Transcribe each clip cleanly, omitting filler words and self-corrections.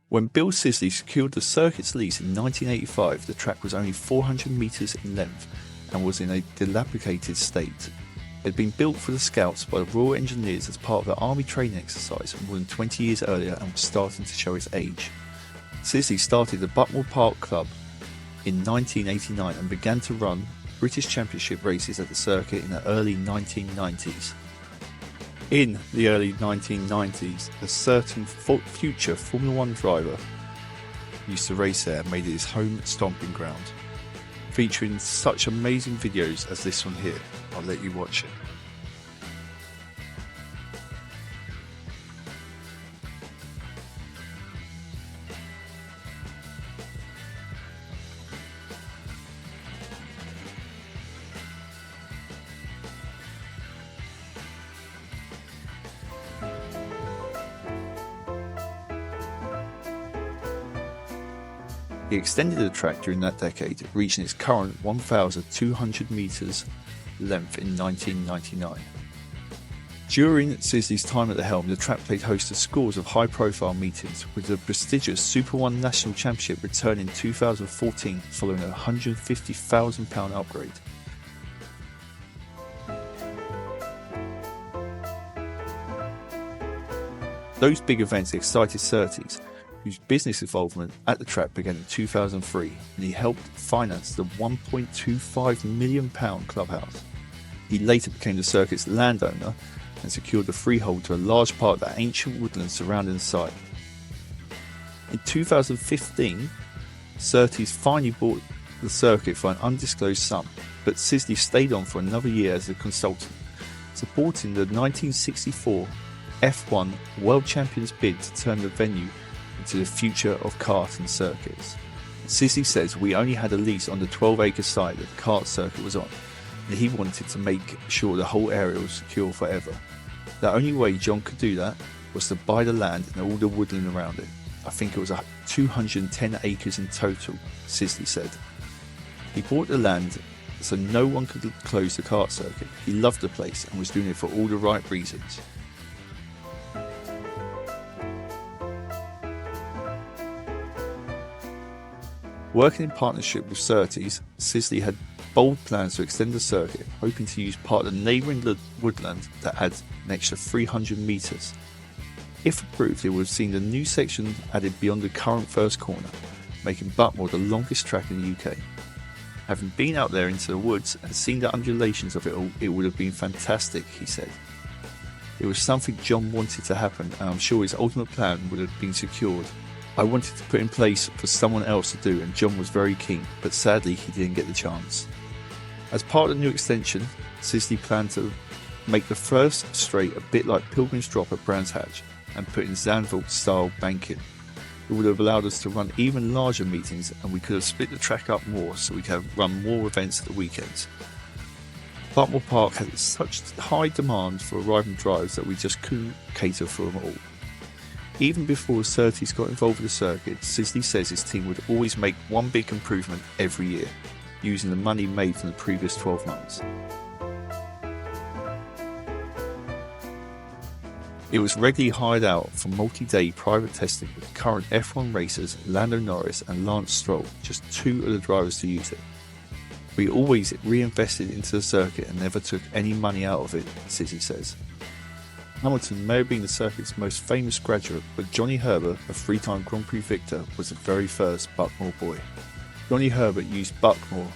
When Bill Sisley secured the circuit's lease in 1985, the track was only 400 metres in length and was in a dilapidated state. It had been built for the Scouts by the Royal Engineers as part of the Army training exercise more than 20 years earlier and was starting to show its age. Sisley started the Buckmore Park Club in 1989 and began to run British Championship races at the circuit in the early 1990s. In the early 1990s, a certain future Formula 1 driver used to race there and made it his home stomping ground, featuring such amazing videos as this one here. I'll let you watch it. He extended the track during that decade, reaching its current 1,200 metres length in 1999. During Sisley's time at the helm, the track played host to scores of high-profile meetings, with the prestigious Super 1 National Championship returning in 2014 following a £150,000 upgrade. Those big events excited Surtees, whose business involvement at the track began in 2003, and he helped finance the £1.25 million clubhouse. He later became the circuit's landowner and secured the freehold to a large part of the ancient woodland surrounding the site. In 2015, Surtees finally bought the circuit for an undisclosed sum, but Sisley stayed on for another year as a consultant, supporting the 1964 F1 World Champions bid to turn the venue into the future of karting circuits. Sisley says, "We only had a lease on the 12-acre site that the kart circuit was on, and he wanted to make sure the whole area was secure forever. The only way John could do that was to buy the land and all the woodland around it. I think it was 210 acres in total," Sisley said. He bought the land so no one could close the kart circuit. He loved the place and was doing it for all the right reasons. Working in partnership with Surtees, Sisley had bold plans to extend the circuit, hoping to use part of the neighbouring woodland that adds an extra 300 metres. If approved, it would have seen the new section added beyond the current first corner, making Buckmore the longest track in the UK. Having been out there into the woods and seen the undulations of it all, it would have been fantastic, he said. It was something John wanted to happen, and I'm sure his ultimate plan would have been secured. I wanted to put in place for someone else to do, and John was very keen, but sadly he didn't get the chance. As part of the new extension, Sisley planned to make the first straight a bit like Pilgrim's Drop at Brands Hatch and put in Zandvoort-style banking. It would have allowed us to run even larger meetings, and we could have split the track up more so we could have run more events at the weekends. Buckmore Park had such high demand for arriving drivers that we just couldn't cater for them all. Even before Surtees got involved with the circuit, Sisley says his team would always make one big improvement every year, using the money made from the previous 12 months. It was regularly hired out for multi-day private testing with current F1 racers Lando Norris and Lance Stroll, just two of the drivers to use it. "We always reinvested into the circuit and never took any money out of it," Sisley says. Hamilton may have been the circuit's most famous graduate, but Johnny Herbert, a three-time Grand Prix victor, was the very first Buckmore boy. Johnny Herbert used Buckmore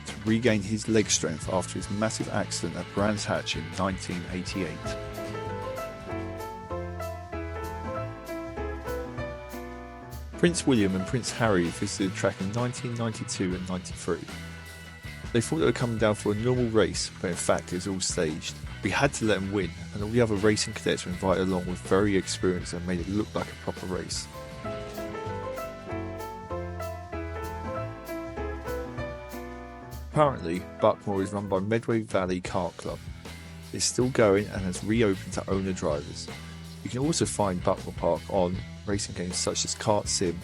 to regain his leg strength after his massive accident at Brands Hatch in 1988. Prince William and Prince Harry visited the track in 1992 and 93. They thought they were coming down for a normal race, but in fact it was all staged. We had to let them win, and all the other racing cadets were invited along with very experienced and made it look like a proper race. Currently, Buckmore is run by Medway Valley Kart Club. It's still going and has reopened to owner drivers. You can also find Buckmore Park on racing games such as Kart Sim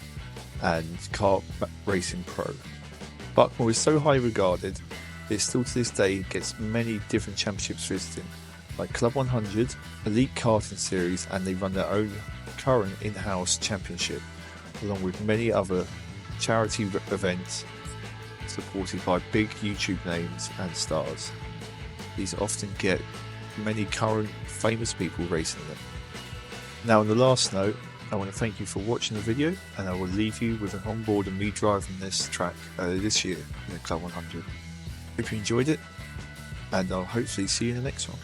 and Kart Racing Pro. Buckmore is so highly regarded, it still to this day gets many different championships visiting, like Club 100, Elite Karting Series, and they run their own current in-house championship, along with many other charity events supported by big YouTube names and stars. These often get many current famous people racing them. Now, on the last note, I want to thank you for watching the video, and I will leave you with an onboard of me driving this track this year in the Club 100. Hope you enjoyed it, and I'll hopefully see you in the next one.